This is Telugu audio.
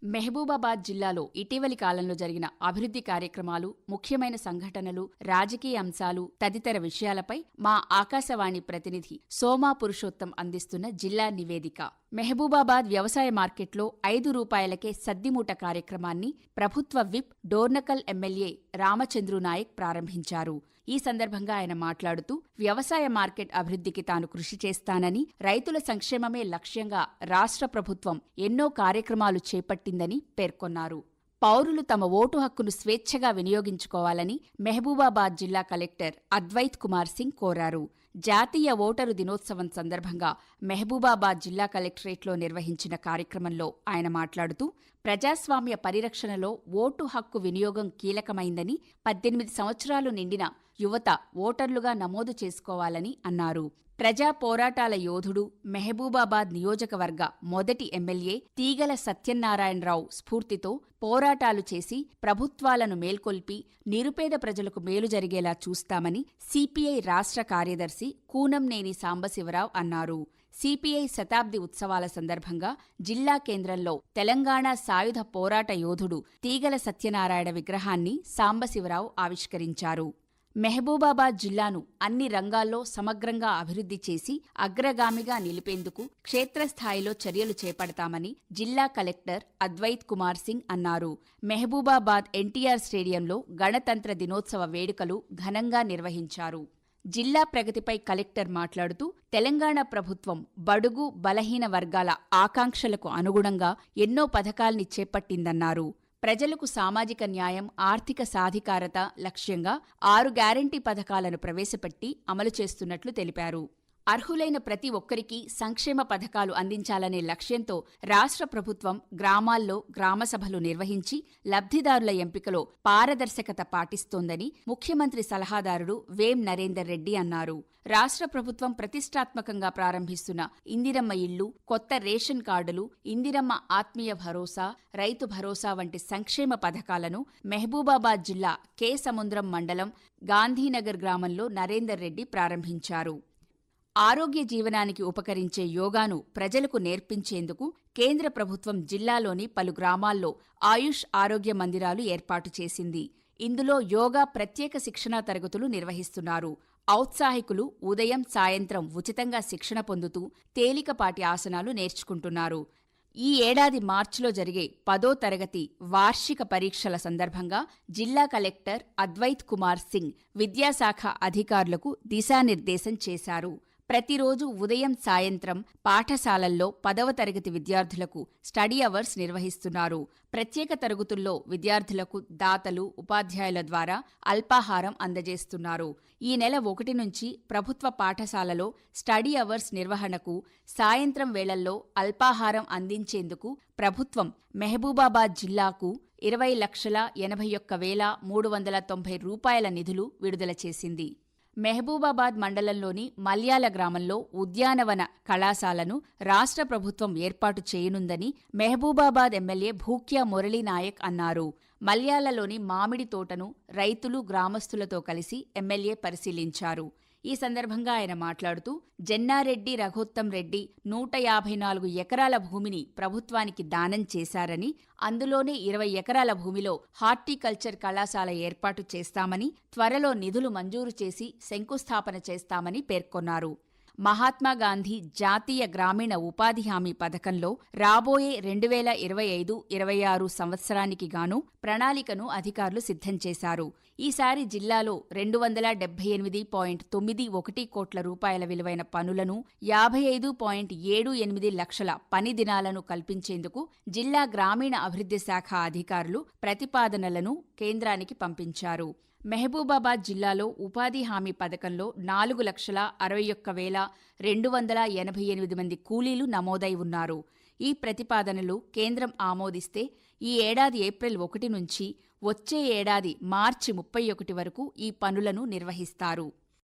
మహబూబాబాద్ జిల్లాలో ఇటీవలి కాలంలో జరిగిన అభివృద్ధి కార్యక్రమాలు, ముఖ్యమైన సంఘటనలు, రాజకీయ అంశాలు తదితర విషయాలపై మా ఆకాశవాణి ప్రతినిధి సోమా పురుషోత్తం అందిస్తున్న జిల్లా నివేదిక. మహబూబాబాద్ వ్యవసాయ మార్కెట్లో ₹5 సద్దిమూట కార్యక్రమాన్ని ప్రభుత్వ విప్ డోర్నకల్ ఎమ్మెల్యే రామచంద్రు నాయక్ ప్రారంభించారు. ఈ సందర్భంగా ఆయన మాట్లాడుతూ వ్యవసాయ మార్కెట్ అభివృద్ధికి తాను కృషి చేస్తానని, రైతుల సంక్షేమమే లక్ష్యంగా రాష్ట్ర ప్రభుత్వం ఎన్నో కార్యక్రమాలు చేపట్టిందని పేర్కొన్నారు. పౌరులు తమ ఓటు హక్కును స్వేచ్ఛగా వినియోగించుకోవాలని మహబూబాబాద్ జిల్లా కలెక్టర్ అద్వైత్ కుమార్ సింగ్ కోరారు. జాతీయ ఓటరు దినోత్సవం సందర్భంగా మహబూబాబాద్ జిల్లా కలెక్టరేట్లో నిర్వహించిన కార్యక్రమంలో ఆయన మాట్లాడుతూ ప్రజాస్వామ్య పరిరక్షణలో ఓటు హక్కు వినియోగం కీలకమైందని, 18 సంవత్సరాలు నిండిన యువత ఓటర్లుగా నమోదు చేసుకోవాలని అన్నారు. ప్రజా పోరాటాల యోధుడు, మహబూబాబాద్ నియోజకవర్గ మొదటి ఎమ్మెల్యే తీగల సత్యనారాయణరావు స్ఫూర్తితో పోరాటాలు చేసి ప్రభుత్వాలను మేల్కొల్పి నిరుపేద ప్రజలకు మేలు జరిగేలా చూస్తామని సిపిఐ రాష్ట్ర కార్యదర్శి కూనంనేని సాంబశివరావు అన్నారు. సిపిఐ శతాబ్ది ఉత్సవాల సందర్భంగా జిల్లా కేంద్రంలో తెలంగాణ సాయుధ పోరాట యోధుడు తీగల సత్యనారాయణ విగ్రహాన్ని సాంబశివరావు ఆవిష్కరించారు. మహబూబాబాద్ జిల్లాను అన్ని రంగాల్లో సమగ్రంగా అభివృద్ధి చేసి అగ్రగామిగా నిలిపేందుకు క్షేత్రస్థాయిలో చర్యలు చేపడతామని జిల్లా కలెక్టర్ అద్వైత్ కుమార్ సింగ్ అన్నారు. మహబూబాబాద్ ఎన్టీఆర్ స్టేడియంలో గణతంత్ర దినోత్సవ వేడుకలు ఘనంగా నిర్వహించారు. జిల్లా ప్రగతిపై కలెక్టర్ మాట్లాడుతూ తెలంగాణ ప్రభుత్వం బడుగు, బలహీన వర్గాల ఆకాంక్షలకు అనుగుణంగా ఎన్నో పథకాల్ని చేపట్టిందన్నారు. ప్రజలకు సామాజిక న్యాయం, ఆర్థిక సాధికారత లక్ష్యంగా 6 గ్యారంటీ పథకాలను ప్రవేశపెట్టి అమలు చేస్తున్నట్లు తెలిపారు. అర్హులైన ప్రతి ఒక్కరికీ సంక్షేమ పథకాలు అందించాలనే లక్ష్యంతో రాష్ట్ర ప్రభుత్వం గ్రామాల్లో గ్రామసభలు నిర్వహించి లబ్ధిదారుల ఎంపికలో పారదర్శకత పాటిస్తోందని ముఖ్యమంత్రి సలహాదారుడు వేం నరేందర్ రెడ్డి అన్నారు. రాష్ట్ర ప్రభుత్వం ప్రతిష్టాత్మకంగా ప్రారంభిస్తున్న ఇందిరమ్మ ఇళ్లు, కొత్త రేషన్ కార్డులు, ఇందిరమ్మ ఆత్మీయ భరోసా, రైతు భరోసా వంటి సంక్షేమ పథకాలను మహబూబాబాద్ జిల్లా కె సముద్రం మండలం గాంధీనగర్ గ్రామంలో నరేందర్ రెడ్డి ప్రారంభించారు. ఆరోగ్య జీవనానికి ఉపకరించే యోగాను ప్రజలకు నేర్పించేందుకు కేంద్ర ప్రభుత్వం జిల్లాలోని పలు గ్రామాల్లో ఆయుష్ ఆరోగ్య మందిరాలు ఏర్పాటు చేసింది. ఇందులో యోగా ప్రత్యేక శిక్షణా తరగతులు నిర్వహిస్తున్నారు. ఔత్సాహికులు ఉదయం, సాయంత్రం ఉచితంగా శిక్షణ పొందుతూ తేలికపాటి ఆసనాలు నేర్చుకుంటున్నారు. ఈ ఏడాది మార్చిలో జరిగే 10వ తరగతి వార్షిక పరీక్షల సందర్భంగా జిల్లా కలెక్టర్ అద్వైత్ కుమార్ సింగ్ విద్యాశాఖ అధికారులకు దిశానిర్దేశం చేశారు. ప్రతిరోజు ఉదయం, సాయంత్రం పాఠశాలల్లో 10వ తరగతి విద్యార్థులకు స్టడీ అవర్స్ నిర్వహిస్తున్నారు. ప్రత్యేక తరగతుల్లో విద్యార్థులకు దాతలు, ఉపాధ్యాయుల ద్వారా అల్పాహారం అందజేస్తున్నారు. ఈ నెల 1 నుంచి ప్రభుత్వ పాఠశాలలో స్టడీ అవర్స్ నిర్వహణకు, సాయంత్రం వేళల్లో అల్పాహారం అందించేందుకు ప్రభుత్వం మహబూబాబాద్ జిల్లాకు ₹20,81,390 నిధులు విడుదల చేసింది. మహబూబాబాద్ మండలంలోని మల్యాల గ్రామంలో ఉద్యానవన కళాశాలను రాష్ట్ర ప్రభుత్వం ఏర్పాటు చేయనుందని మహబూబాబాద్ ఎమ్మెల్యే భూక్యా మురళీనాయక్ అన్నారు. మల్యాలలోని మామిడి తోటను రైతులు, గ్రామస్తులతో కలిసి ఎమ్మెల్యే పరిశీలించారు. ఈ సందర్భంగా ఆయన మాట్లాడుతూ జెన్నారెడ్డి రఘోత్తం రెడ్డి 154 ఎకరాల భూమిని ప్రభుత్వానికి దానం చేశారని, అందులోనే 20 ఎకరాల భూమిలో హార్టికల్చర్ కళాశాల ఏర్పాటు చేస్తామని, త్వరలో నిధులు మంజూరు చేసి శంకుస్థాపన చేస్తామని పేర్కొన్నారు. మహాత్మాగాంధీ జాతీయ గ్రామీణ ఉపాధి హామీ పథకంలో రాబోయే 2025-26 సంవత్సరానికి గాను ప్రణాళికను అధికారులు సిద్ధం చేశారు. ఈసారి జిల్లాలో ₹278.91 కోట్ల విలువైన పనులను, 55.78 లక్షల పని దినాలను కల్పించేందుకు జిల్లా గ్రామీణ అభివృద్ధి శాఖ అధికారులు ప్రతిపాదనలను కేంద్రానికి పంపించారు. మహబూబాబాద్ జిల్లాలో ఉపాధి హామీ పథకంలో 4,61,288 మంది కూలీలు నమోదై ఉన్నారు. ఈ ప్రతిపాదనలు కేంద్రం ఆమోదిస్తే ఈ ఏడాది ఏప్రిల్ 1 నుంచి వచ్చే ఏడాది మార్చి 31 వరకు ఈ పనులను నిర్వహిస్తారు.